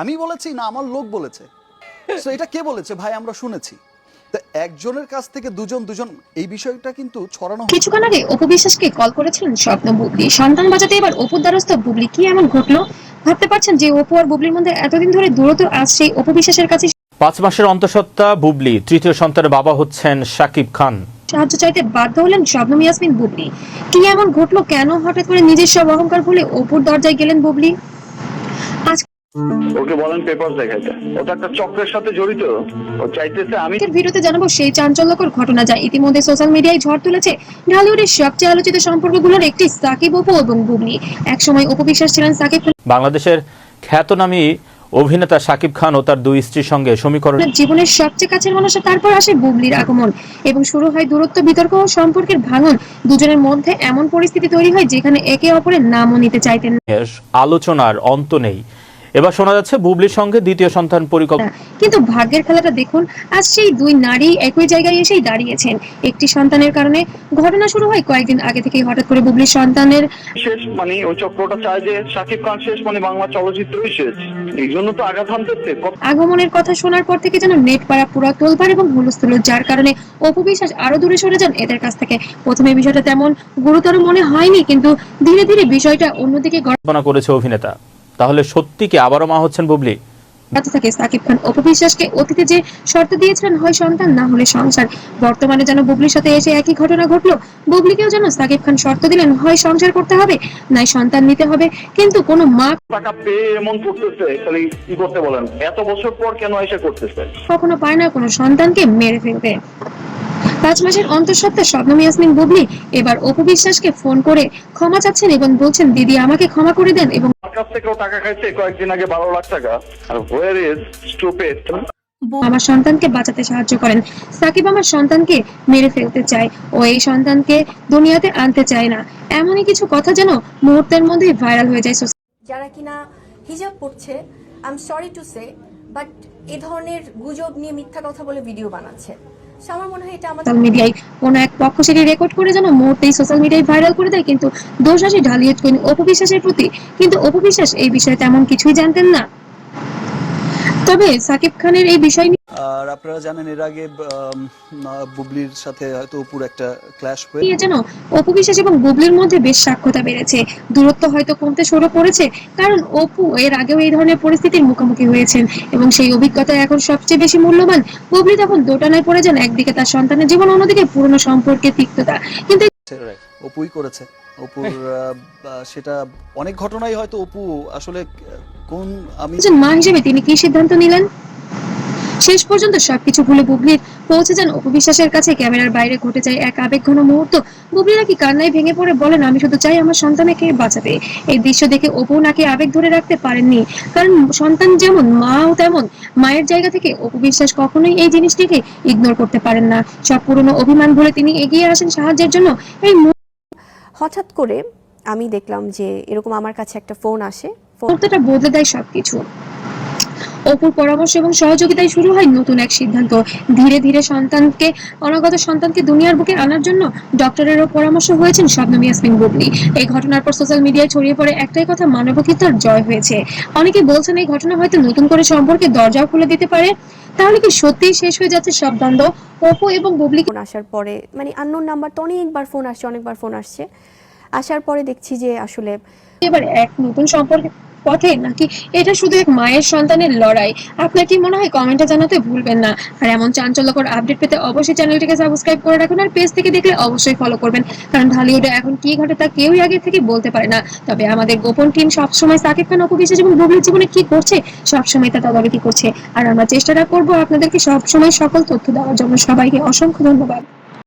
আমি বলেছি না আমার লোক বলেছে? সো এটা কে বলেছে ভাই? আমরা শুনেছি। তো একজনের কাছ থেকে দুজন এই বিষয়টা কিন্তু ছড়ানো। কিছুক্ষণ আগে অপু বিশ্বাসকে কল করেছিলেন স্বপ্ন বুবলি। সন্তান বাঁচাতে এবার অপুর দ্বারস্থ বুবলি। কি এমন ঘটলো? ভাবতে পারছেন যে অপু আর বুবলির মধ্যে এতদিন ধরে দূরত্ব আজ সেই অপু বিশ্বাসের কাছে 5 মাসের অন্তঃসত্ত্বা বুবলি তৃতীয় সন্তানের বাবা হচ্ছেন শাকিব খান। সাহায্য চাইতে বাধ্য হলেন শবনম ইয়াসমিন বুবলি। কি এমন ঘটলো? কেন হঠাৎ করে নিজের সব অহংকার ভুলে অপুর দরজায় গেলেন বুবলি? ওকে বলেন পেপার দেখাইতে, ও তো একটা চক্রের সাথে জড়িত। ও চাইতেছে আমি আজকের ভিডিওতে জানাবো সেই চাঞ্চল্যকর ঘটনা যা ইতিমধ্যে সোশ্যাল মিডিয়ায় ঝড় তুলেছে। ঢালিউডের সবচেয়ে আলোচিত সম্পর্কগুলোর একটি সাকিব অপু এবং বুবলি। একসময় অপু বিশ্বাস ছিলেন সাকিব বাংলাদেশের খ্যাতনামী অভিনেতা শাকিব খান ও তার 2 স্ত্রীর সঙ্গে সমীকরণ। জীবনের সবচেয়ে কাছের মানুষ, তারপর আসে বুবলির আগমন এবং শুরু হয় দূরত্ব, বিতর্ক ও সম্পর্কের ভাঙন। দুজনের মধ্যে এমন পরিস্থিতি তৈরি হয় যেখানে একে অপরের নামও নিতে চাইতেন না। আলোচনার অন্ত নেই। এবার শোনা যাচ্ছে বুবলির সঙ্গে দ্বিতীয় সন্তান পরিকল্পনা। কিন্তু ভাগ্যের খেলাটা দেখুন, আজ সেই দুই নারী একই জায়গায় এসেই দাঁড়িয়েছেন একটি সন্তানের কারণে। ঘটনা শুরু হয় কয়েকদিন আগে থেকেই। হঠাৎ করে বুবলির সন্তানের শেষ, মানে ওই চক্রটা চায় যে শাকিব খান শেষ, মানে বাংলা চলচ্চিত্রই শেষ। এই জন্য তো আঘাত হানতেছে। আগমনের কথা শোনার পর থেকে যেন নেট পাড়া পুরো তোলপাড় এবং হুলস্থুল, যার কারণে অপু বিশ্বাস আরো দূরে সরে যান এদের কাছ থেকে। প্রথমে বিষয়টা তেমন গুরুতর মনে হয়নি, কিন্তু ধীরে ধীরে বিষয়টা অন্যদিকে কল্পনা করেছে অভিনেতা। তাহলে সত্যি কি আবারও মা হচ্ছেন বুবলি? থাকে সাকিব খান অপু বিশ্বাসকে অতীতে যে শর্ত দিয়েছিলেন, হয় সন্তান না হলে সংসার, বর্তমানে যেন বুবলির সাথে এসে একই ঘটনা ঘটলো। বুবলিকেও যেন সাকিব খান শর্ত দিলেন, হয় সংসার করতে হবে নাই সন্তান নিতে হবে। কিন্তু কোনো মা টাকা পেয়ে এমন করতেছে, তাহলে কি করতে বলেন? এত বছর পর কেন এসে করতেছে? কখনো পায় না কোনো সন্তানকে মেরে ফেলতে। 5 মাসের অন্তঃসত্ত্বা শবনম ইয়াসমিন বুবলি এবার অপু বিশ্বাসকে ফোন করে ক্ষমা চাচ্ছেন এবং বলছেন, দিদি আমাকে ক্ষমা করে দেন। এবং আমার কাছ থেকেও টাকা খাইছে কয়েকদিন আগে 12 লাখ টাকা। আর হোয়ার ইজ স্টুপিড? আমার সন্তানকে বাঁচাতে সাহায্য করেন। সাকিব আমার সন্তানকে মেরে ফেলতে চায়, ও এই সন্তানকে দুনিয়াতে আনতে চায় না। এমনই কিছু কথা যেন মুহূর্তের মধ্যেই ভাইরাল হয়ে যায়। যারা কিনা হিজাব পড়ছে, I am sorry to say, but এই ধরনের গুজব নিয়ে মিথ্যা কথা বলে ভিডিও বানাচ্ছে। আমার মনে হয় এটা আমাদের সোশ্যাল মিডিয়ায় কোনো এক পক্ষ সেটি রেকর্ড করে যেন মুহূর্তেই সোশ্যাল মিডিয়ায় ভাইরাল করে দেয়, কিন্তু দোষ আসে ঢালিউড কুইন অপু বিশ্বাসের প্রতি। কিন্তু অপু বিশ্বাস এই বিষয়ে তেমন কিছুই জানতেন না। তবে সাকিব খানের এই বিষয় আর আপনারা জানেন এর আগে বুবলির সাথে হয়তো অপুর একটা ক্ল্যাশ হয়ে নিয়ে যেন অপু বিশ্বাস এবং বুবলির মধ্যে বেশ সাক্ষতা বেড়েছে। দূরত্ব হয়তো কমতে শুরু করেছে, কারণ অপু এর আগেও এই ধরনের পরিস্থিতির মুখোমুখি হয়েছেন এবং সেই অভিজ্ঞতা এখন সবচেয়ে বেশি মূল্যবান। বুবলি তখন দোটানায় পড়ে যান, একদিকে তার সন্তানের জীবন, অন্যদিকে পুরনো সম্পর্কের তিক্ততা। কিন্তু অপুই করেছে। অপুর সেটা অনেক ঘটনাই হয়তো অপু আসলে কোন আমি একজন মা হিসেবে তিনি কি সিদ্ধান্ত নিলেন? শেষ পর্যন্ত সবকিছু ভুলে বুবলির পৌঁছে যান অপু বিশ্বাসের কাছে। ক্যামেরার বাইরে ঘটে যায় এক আবেগঘন মুহূর্ত। বুবলি নাকি কান্নায় ভেঙে পড়ে বলেন, আমি শুধু চাই আমার সন্তানকে বাঁচাতে। এই দৃশ্য দেখে অপু নাকি আবেগ ধরে রাখতে পারেননি, কারণ সন্তান যেমন মাও তেমন। মায়ের জায়গা থেকে অপু বিশ্বাস কখনোই এই জিনিসটিকে ইগনোর করতে পারেন না। সব পুরনো অভিমান ভুলে তিনি এগিয়ে আসেন সাহায্যের জন্য। এই হঠাৎ করে আমি দেখলাম যে এরকম আমার কাছে একটা ফোন আসে। মুহূর্তটা বদলে দেয় সবকিছু। অপুর পরামর্শ এবং সহযোগিতায় শুরু হয় নতুন এক সিদ্ধান্ত। ধীরে ধীরে অনাগত সন্তানকে দুনিয়ার বুকে আনার জন্য ডক্টরেরও পরামর্শ হয়েছেন শবনম ইয়াসমিন বুবলি। এই ঘটনার পর সোশ্যাল মিডিয়ায় ছড়িয়ে পড়ে একটাই কথা, মানবিকতার জয় হয়েছে। অনেকে বলছেন এই ঘটনা হয়তো নতুন করে সম্পর্কে দরজাও খুলে দিতে পারে। তাহলে কি সত্যিই শেষ হয়ে যাচ্ছে সব দ্বন্দ্ব? অপু এবং বুবলি ফোন আসার পরে, মানে আননোন নাম্বার তো অনেকবার ফোন আসছে, অনেকবার ফোন আসছে। আসার পরে দেখছি যে আসলে এবার এক নতুন সম্পর্কের পথে, নাকি এটা শুধু এক মায়ের সন্তানের লড়াই? আপনার কি মনে হয়? কমেন্টে জানাতে ভুলবেন না। আর এমন চাঞ্চল্যকর আপডেট পেতে অবশ্যই চ্যানেলটিকে সাবস্ক্রাইব করে রাখুন, আর পেজ থেকে দেখলে অবশ্যই ফলো করবেন, কারণ ঢালিউডে এখন কি ঘটে তা কেউই আগে থেকে বলতে পারে না। তবে আমাদের গোপন টিম সবসময় সাকিব খান, অপু বিশ্বাস এবং বুবলির জীবনে কি করছে সবসময় তা তদারকি করছে, আর আমরা চেষ্টা করবো আপনাদেরকে সবসময় সকল তথ্য দেওয়ার জন্য। সবাইকে অসংখ্য ধন্যবাদ।